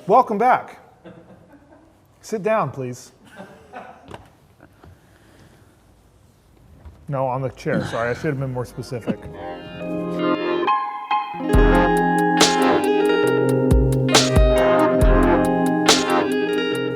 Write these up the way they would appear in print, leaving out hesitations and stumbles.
Welcome back. Sit down, please. No, on the chair. Sorry, I should have been more specific.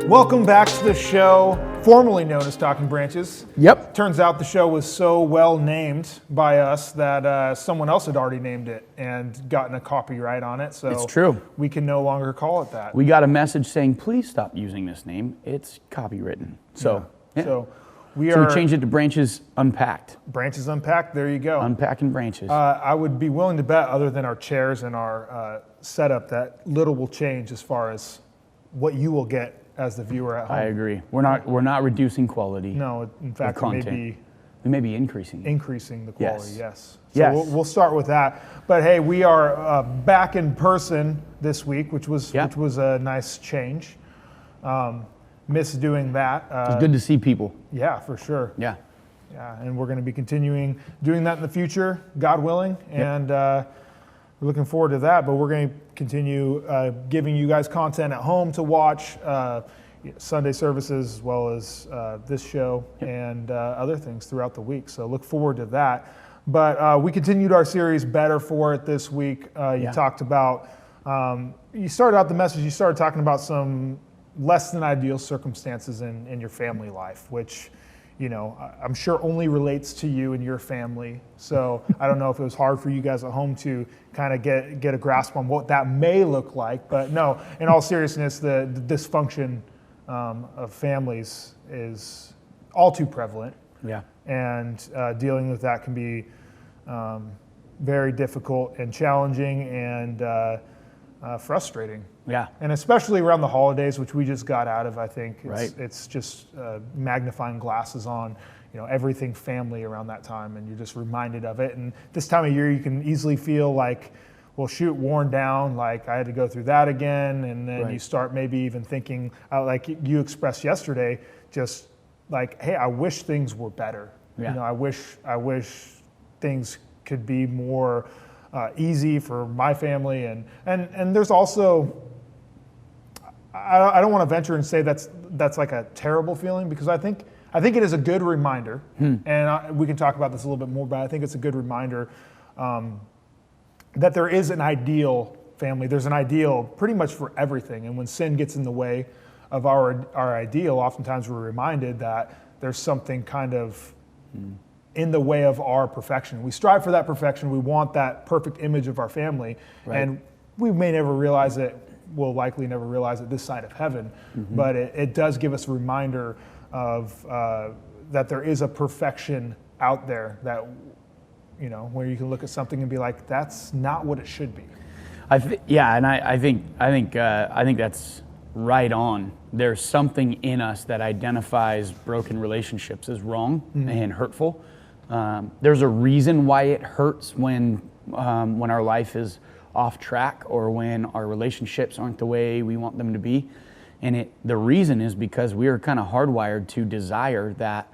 Welcome back to the show, formerly known as Talking Branches. Yep. Turns out the show was so well named by us that someone else had already named it and gotten a copyright on it. So It's true. We can no longer call it that. We got a message saying, please stop using this name. It's copywritten. So, yeah. So we changed it to Branches Unpacked. Branches Unpacked, there you go. Unpacking Branches. I would be willing to bet, other than our chairs and our setup, that little will change as far as what you will get as the viewer at home. I agree. We're not reducing quality. No, in fact, we may be increasing the quality. Yes. So yes. We'll start with that. But hey, we are back in person this week, which was a nice change. Miss doing that. It's good to see people. Yeah, for sure. Yeah. Yeah, and we're going to be continuing doing that in the future, God willing, and we're looking forward to that. But we're going to continue giving you guys content at home to watch, Sunday services as well as this show and other things throughout the week. So look forward to that. But we continued our series, Better For It, this week. You talked about, you started out the message, you started talking about some less than ideal circumstances in your family life, which, you know, I'm sure only relates to you and your family. So I don't know if it was hard for you guys at home to kind of get a grasp on what that may look like. But no, in all seriousness, the dysfunction of families is all too prevalent. Yeah. And dealing with that can be very difficult and challenging and frustrating. Yeah. And especially around the holidays, which we just got out of, I think. Right. It's just magnifying glasses on, you know, everything family around that time, and you're just reminded of it. And this time of year, you can easily feel like, well, shoot, worn down, like I had to go through that again. And then you start maybe even thinking, like you expressed yesterday, just like, hey, I wish things were better. Yeah. You know, I wish things could be more easy for my family. And there's also, I don't want to venture and say that's like a terrible feeling, because I think it is a good reminder, and we can talk about this a little bit more, but I think it's a good reminder that there is an ideal family. There's an ideal pretty much for everything, and when sin gets in the way of our ideal, oftentimes we're reminded that there's something kind of in the way of our perfection. We strive for that perfection. We want that perfect image of our family, and we may never realize it. We'll likely never realize it this side of heaven, but it does give us a reminder of that there is a perfection out there that, you know, where you can look at something and be like, that's not what it should be. I think that's right on. There's something in us that identifies broken relationships as wrong and hurtful. There's a reason why it hurts when our life is off track or when our relationships aren't the way we want them to be. And the reason is because we are kind of hardwired to desire that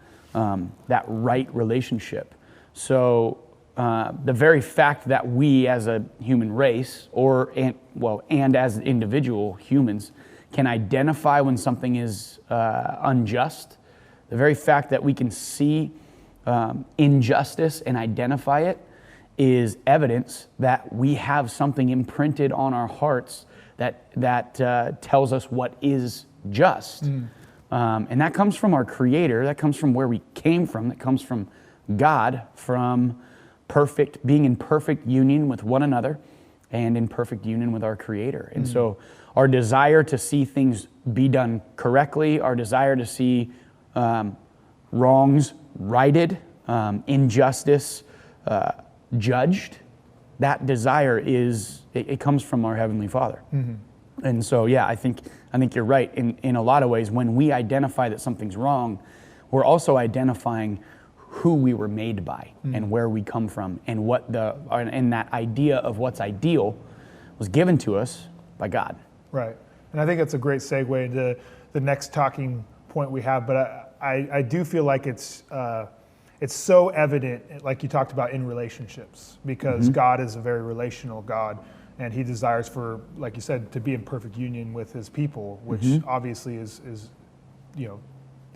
right relationship. So the very fact that we as a human race and as individual humans can identify when something is unjust, the very fact that we can see injustice and identify it is evidence that we have something imprinted on our hearts that tells us what is just. And that comes from our Creator, that comes from where we came from, that comes from God, from being in perfect union with one another and in perfect union with our Creator. And so our desire to see things be done correctly, our desire to see wrongs righted, injustice judged, that desire it comes from our Heavenly Father. And so, yeah, I think you're right. In a lot of ways, when we identify that something's wrong, we're also identifying who we were made by and where we come from, and and that idea of what's ideal was given to us by God. Right. And I think that's a great segue into the next talking point we have. But I do feel like it's so evident, like you talked about, in relationships, because God is a very relational God. and he desires for, like you said, to be in perfect union with his people, which obviously is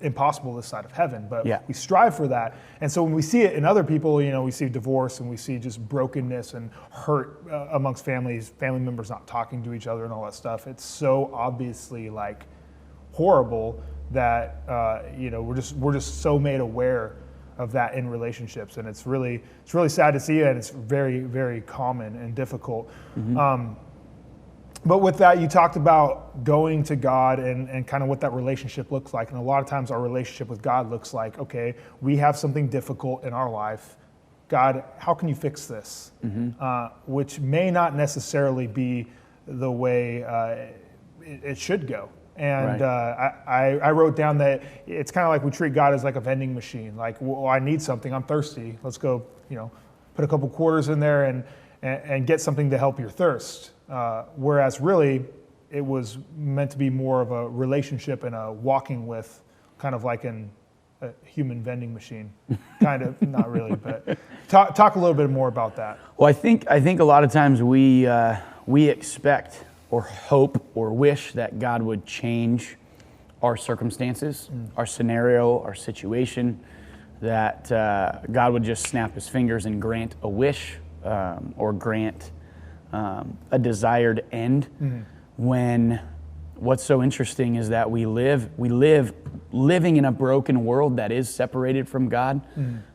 impossible this side of heaven, but we strive for that. And so when we see it in other people, we see divorce and we see just brokenness and hurt amongst family members not talking to each other and all that stuff. It's so obviously like horrible that we're just so made aware of that in relationships, and it's really sad to see it, and it's very, very common and difficult. But with that, you talked about going to God and kind of what that relationship looks like. And a lot of times our relationship with God looks like, okay, we have something difficult in our life. God, how can you fix this? Which may not necessarily be the way it should go. And I wrote down that it's kind of like we treat God as like a vending machine. Like, well, I need something, I'm thirsty. Let's go, put a couple quarters in there and get something to help your thirst. Whereas really, it was meant to be more of a relationship and a walking with, kind of like a human vending machine. Kind of, not really, but talk a little bit more about that. Well, I think a lot of times we expect or hope or wish that God would change our circumstances, our scenario, our situation, that God would just snap his fingers and grant a wish or grant a desired end, when what's so interesting is that we live living in a broken world that is separated from God,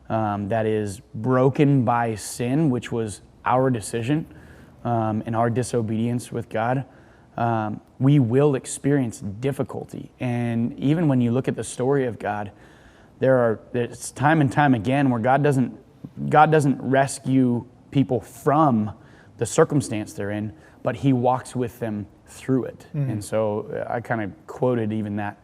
that is broken by sin, which was our decision, and our disobedience with God. We will experience difficulty. And even when you look at the story of God, there's time and time again where God doesn't rescue people from the circumstance they're in, but he walks with them through it. And so I kind of quoted even that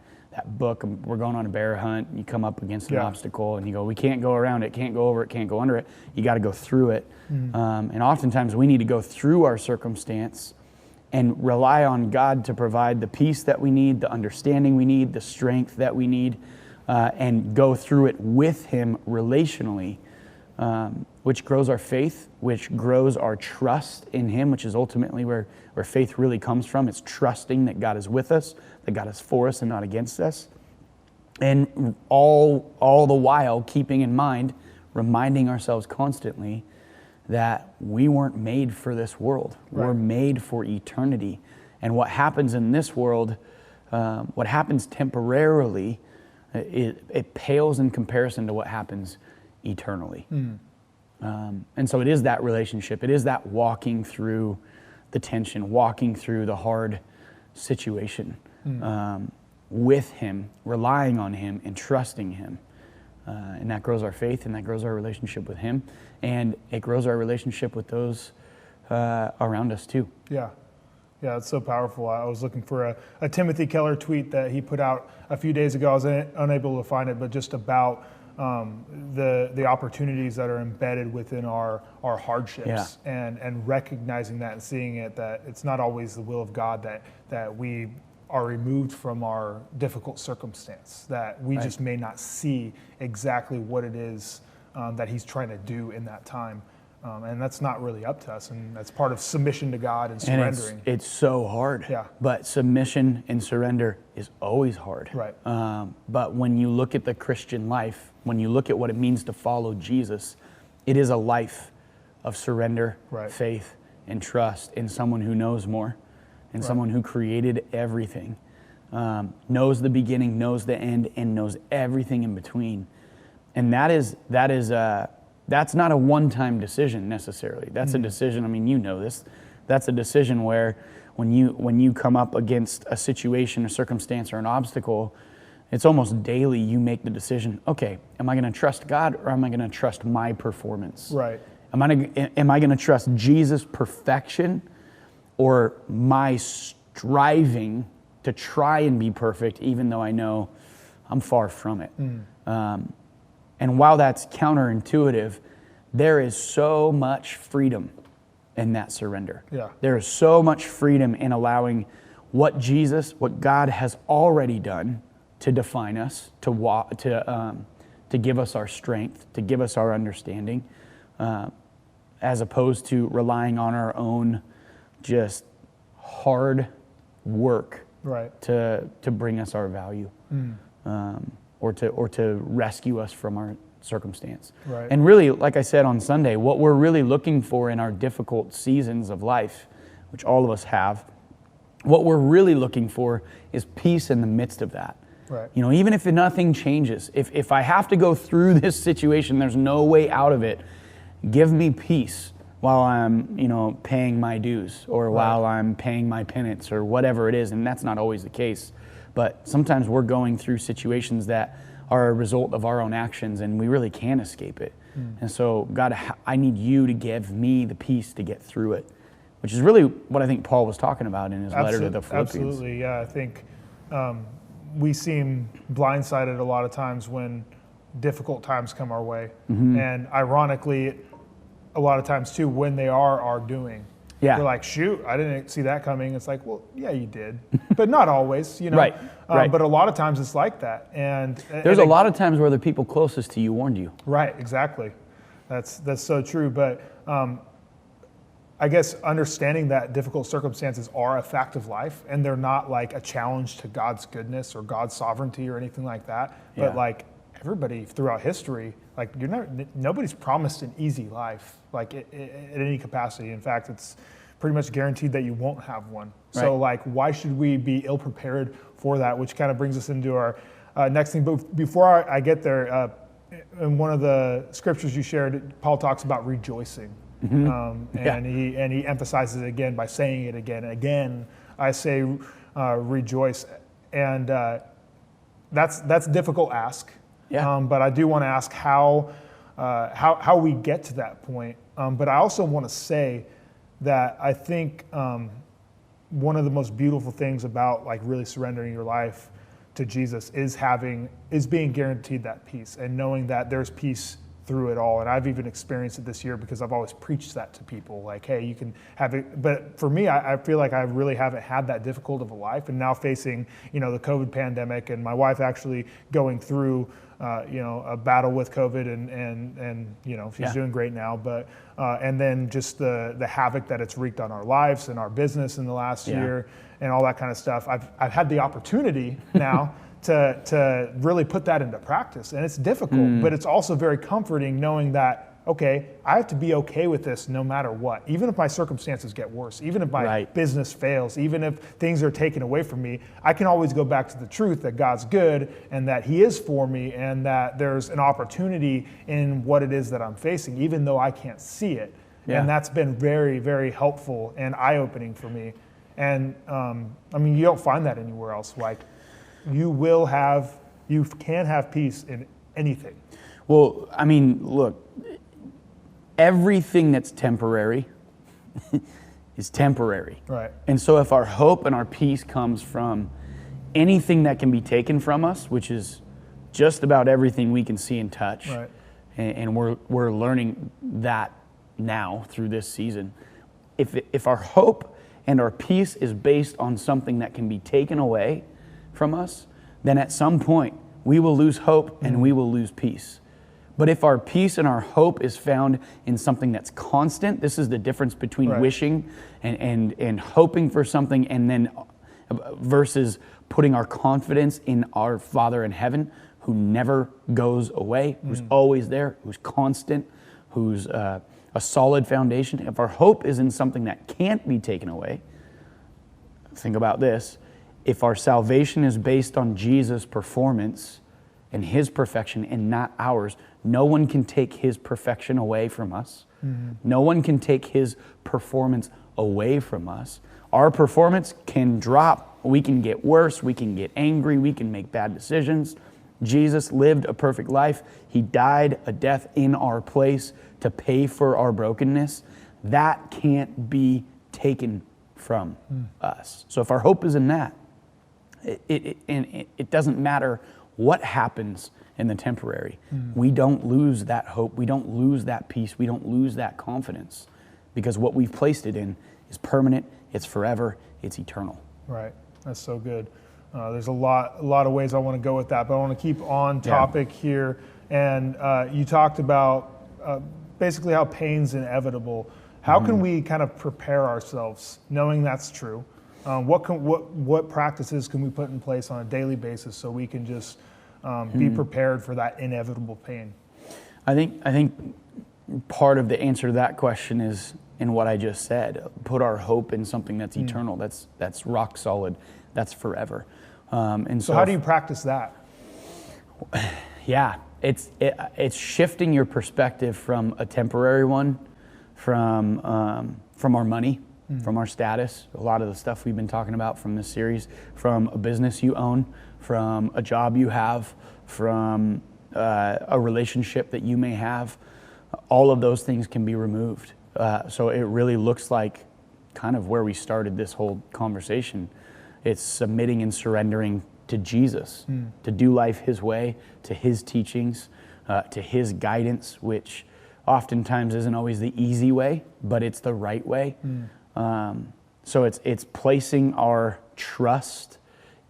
book. We're going on a bear hunt, you come up against an obstacle and you go, we can't go around it, can't go over it, can't go under it. You got to go through it. And oftentimes we need to go through our circumstance and rely on God to provide the peace that we need, the understanding we need, the strength that we need, and go through it with him relationally, which grows our faith, which grows our trust in him, which is ultimately where faith really comes from. It's trusting that God is with us, that God is for us and not against us. And all the while keeping in mind, reminding ourselves constantly that we weren't made for this world. Right. We're made for eternity. And what happens in this world, what happens temporarily, it pales in comparison to what happens eternally. And so it is that relationship. It is that walking through the tension, walking through the hard situation with him, relying on him and trusting him. And that grows our faith, and that grows our relationship with him. And it grows our relationship with those around us too. Yeah, it's so powerful. I was looking for a Timothy Keller tweet that he put out a few days ago. I was unable to find it, but just about the opportunities that are embedded within our hardships, and recognizing that and seeing it, that it's not always the will of God that we are removed from our difficult circumstance, that we just may not see exactly what it is that he's trying to do in that time. And that's not really up to us, and that's part of submission to God and surrendering. And it's so hard. Yeah. But submission and surrender is always hard. Right. But when you look at the Christian life, when you look at what it means to follow Jesus, it is a life of surrender, faith, and trust in someone who knows more, and someone who created everything, knows the beginning, knows the end, and knows everything in between. And that's not a one-time decision necessarily. That's a decision, I mean, you know this. That's a decision where when you come up against a situation, a circumstance, or an obstacle, it's almost daily you make the decision, okay, am I going to trust God, or am I going to trust my performance? Right. Am I going to trust Jesus' perfection, or my striving to try and be perfect even though I know I'm far from it? And while that's counterintuitive, there is so much freedom in that surrender. Yeah. There is so much freedom in allowing what God has already done to define us, to give us our strength, to give us our understanding, as opposed to relying on our own just hard work Right. to bring us our value, or to rescue us from our circumstance. Right. And really, like I said on Sunday, what we're really looking for in our difficult seasons of life, which all of us have, what we're really looking for is peace in the midst of that. Right. You know, even if nothing changes, if I have to go through this situation, there's no way out of it, give me peace while I'm, paying my dues, or while I'm paying my penance, or whatever it is. And that's not always the case. But sometimes we're going through situations that are a result of our own actions, and we really can't escape it. And so, God, I need you to give me the peace to get through it, which is really what I think Paul was talking about in his letter to the Philippians. Absolutely, yeah. I think we seem blindsided a lot of times when difficult times come our way. And ironically, a lot of times too, when they are our doing. Yeah. We're like, shoot, I didn't see that coming. It's like, well, yeah, you did, but not always, Right. But a lot of times it's like that. And there's a lot of times where the people closest to you warned you. Right, exactly. That's so true. But I guess understanding that difficult circumstances are a fact of life, and they're not like a challenge to God's goodness or God's sovereignty or anything like that. Yeah. But like everybody throughout history, like nobody's promised an easy life, like at any capacity. In fact, it's pretty much guaranteed that you won't have one. Right. So like, why should we be ill prepared for that? Which kind of brings us into our next thing. But before I get there, in one of the scriptures you shared, Paul talks about rejoicing. And he emphasizes it again by saying it again and again. I say rejoice, and that's a difficult ask. Yeah. But I do want to ask how we get to that point. But I also want to say that I think one of the most beautiful things about like really surrendering your life to Jesus is being guaranteed that peace, and knowing that there's peace through it all. And I've even experienced it this year because I've always preached that to people, like, hey, you can have it. But for me, I feel like I really haven't had that difficult of a life, and now facing, the COVID pandemic, and my wife actually going through, a battle with COVID, and she's doing great now. But and then just the havoc that it's wreaked on our lives and our business in the last year, and all that kind of stuff. I've had the opportunity now to really put that into practice. And it's difficult, but it's also very comforting knowing that, okay, I have to be okay with this no matter what. Even if my circumstances get worse, even if my business fails, even if things are taken away from me, I can always go back to the truth that God's good and that He is for me, and that there's an opportunity in what it is that I'm facing, even though I can't see it. And that's been very, very helpful and eye-opening for me. And you don't find that anywhere else. Like, you can have peace in anything. Well, look, everything that's temporary is temporary. Right. And so if our hope and our peace comes from anything that can be taken from us, which is just about everything we can see and touch, right. and we're learning that now through this season. If our hope and our peace is based on something that can be taken away from us, then at some point we will lose hope and we will lose peace. But if our peace and our hope is found in something that's constant, this is the difference between wishing and hoping for something, and then versus putting our confidence in our Father in heaven, who never goes away, who's always there, who's constant, who's a solid foundation. If our hope is in something that can't be taken away, think about this. If our salvation is based on Jesus' performance and His perfection and not ours, no one can take His perfection away from us. No one can take His performance away from us. Our performance can drop. We can get worse. We can get angry. We can make bad decisions. Jesus lived a perfect life. He died a death in our place to pay for our brokenness. That can't be taken from us. So if our hope is in that, it doesn't matter what happens in the temporary. We don't lose that hope. We don't lose that peace. We don't lose that confidence, because what we've placed it in is permanent. It's forever. It's eternal. Right. That's so good. There's a lot of ways I want to go with that, but I want to keep on topic here. And you talked about basically how pain's inevitable. How can we kind of prepare ourselves, knowing that's true? What practices can we put in place on a daily basis so we can just be prepared for that inevitable pain? I think part of the answer to that question is in what I just said. Put our hope in something that's eternal, that's rock solid, that's forever. And so how do you practice that? Yeah, it's shifting your perspective from a temporary one, from our money, from our status, a lot of the stuff we've been talking about from this series, from a business you own, from a job you have, from a relationship that you may have. All of those things can be removed. So it really looks like kind of where we started this whole conversation. It's submitting and surrendering to Jesus, to do life His way, to His teachings, to His guidance, which oftentimes isn't always the easy way, but it's the right way. So it's placing our trust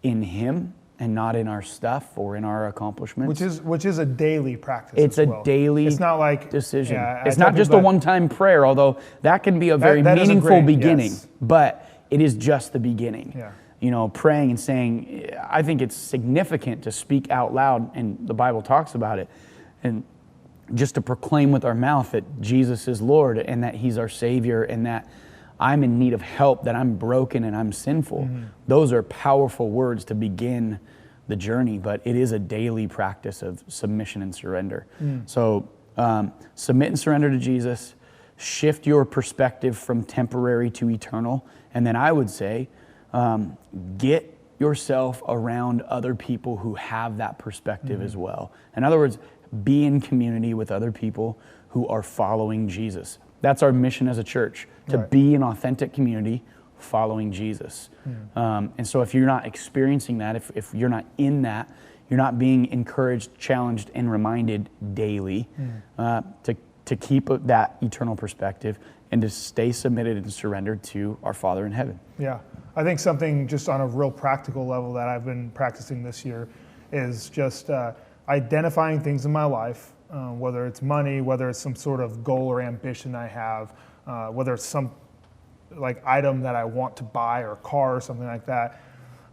in Him and not in our stuff or in our accomplishments. Which is a daily practice. It's as a well. daily It's not like decision. Yeah, it's not just a one-time prayer, although that can be a very meaningful beginning. Yes. But it is just the beginning. Yeah. You know, praying and saying, I think it's significant to speak out loud, and the Bible talks about it, and just to proclaim with our mouth that Jesus is Lord and that He's our Savior and that I'm in need of help, that I'm broken and I'm sinful. Those are powerful words to begin the journey, but it is a daily practice of submission and surrender. So submit and surrender to Jesus, shift your perspective from temporary to eternal, and then I would say, get yourself around other people who have that perspective as well. In other words, be in community with other people who are following Jesus. That's our mission as a church, to be an authentic community following Jesus. And so if you're not experiencing that, if you're not in that, you're not being encouraged, challenged, and reminded daily to keep that eternal perspective and to stay submitted and surrendered to our Father in heaven. Yeah. I think something just on a real practical level that I've been practicing this year is just identifying things in my life, whether it's money, whether it's some sort of goal or ambition I have, whether it's some like item that I want to buy or car or something like that,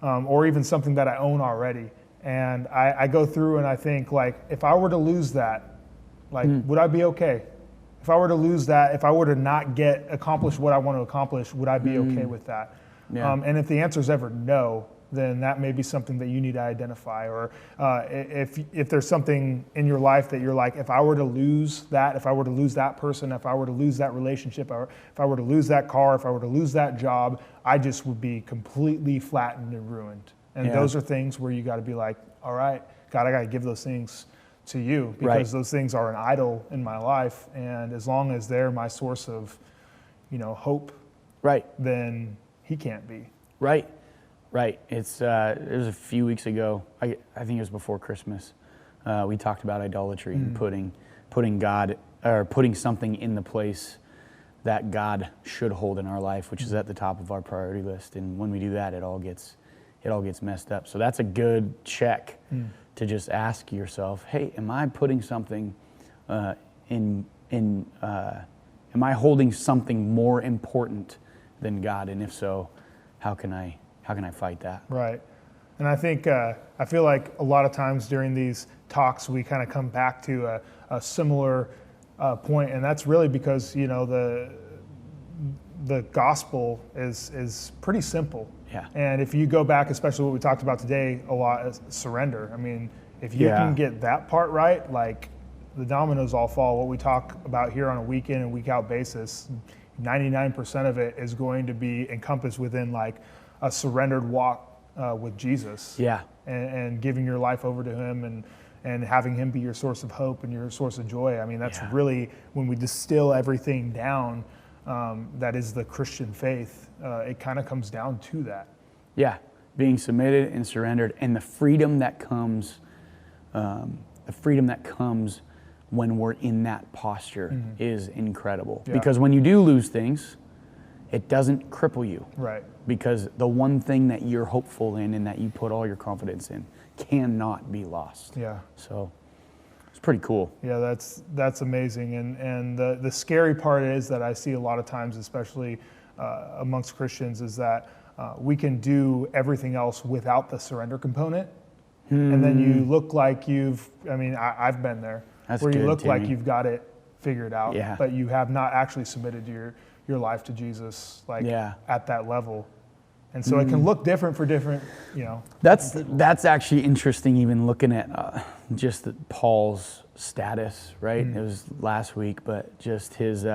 or even something that I own already. And I go through and I think, like, if I were to lose that, like, would I be okay? If I were to lose that, if I were to not accomplish what I want to accomplish, would I be okay with that? Yeah. And if the answer is ever no, then that may be something that you need to identify. Or if there's something in your life that you're like, if I were to lose that, if I were to lose that person, if I were to lose that relationship, or if I were to lose that car, if I were to lose that job, I just would be completely flattened and ruined. And those are things where you got to be like, all right, God, I got to give those things to you, because those things are an idol in my life. And as long as they're my source of, hope, then He can't be. Right. It was a few weeks ago. I think it was before Christmas. We talked about idolatry and putting God, or putting something in the place that God should hold in our life, which is at the top of our priority list. And when we do that, it all gets messed up. So that's a good check to just ask yourself, hey, am I putting something am I holding something more important than God? And if so, how can I fight that? Right. And I think, I feel like a lot of times during these talks, we kind of come back to a similar point, and that's really because, the gospel is pretty simple. Yeah. And if you go back, especially what we talked about today a lot, is surrender. I mean, if you can get that part right, like, the dominoes all fall. What we talk about here on a week in and week out basis, 99% of it is going to be encompassed within like a surrendered walk with Jesus. Yeah. And giving your life over to Him and having Him be your source of hope and your source of joy. I mean, that's really, when we distill everything down, that is the Christian faith, it kind of comes down to that. Yeah, being submitted and surrendered, and the freedom that comes when we're in that posture is incredible. Yeah. Because when you do lose things, it doesn't cripple you. Right. Because the one thing that you're hopeful in and that you put all your confidence in cannot be lost. Yeah. So It's pretty cool. Yeah, that's amazing. And the scary part is that I see a lot of times, especially amongst Christians, is that we can do everything else without the surrender component. And then you look like I've been there, That's where you good, look like Timmy. you've got it figured out, Yeah. but you have not actually submitted your life to Jesus at that level. And so it can look different for different, That's actually interesting, even looking at just Paul's status, right? It was last week, but just his,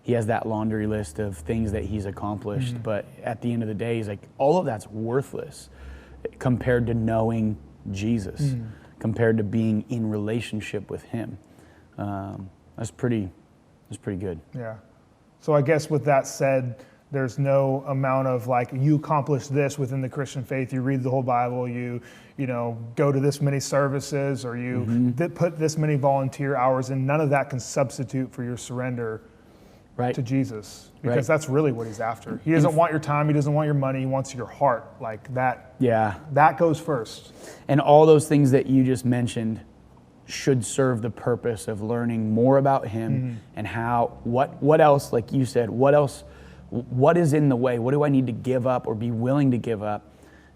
he has that laundry list of things that he's accomplished. But at the end of the day, he's like, all of that's worthless compared to knowing Jesus, compared to being in relationship with him. That's pretty good. Yeah. So I guess with that said, there's no amount of you accomplish this within the Christian faith. You read the whole Bible. You go to this many services, or you put this many volunteer hours in. None of that can substitute for your surrender to Jesus, because that's really what he's after. He doesn't want your time. He doesn't want your money. He wants your heart. Like that. Yeah. That goes first. And all those things that you just mentioned should serve the purpose of learning more about him and what else, like you said, what is in the way? What do I need to give up or be willing to give up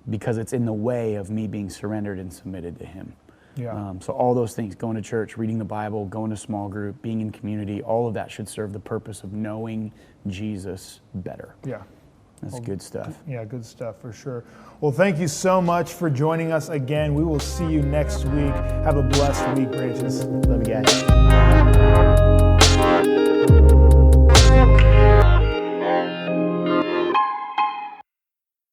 because it's in the way of me being surrendered and submitted to him? Yeah. So all those things, going to church, reading the Bible, going to small group, being in community, all of that should serve the purpose of knowing Jesus better. Yeah. That's good stuff. Yeah, good stuff for sure. Well, thank you so much for joining us again. We will see you next week. Have a blessed week, Branches. Love you guys.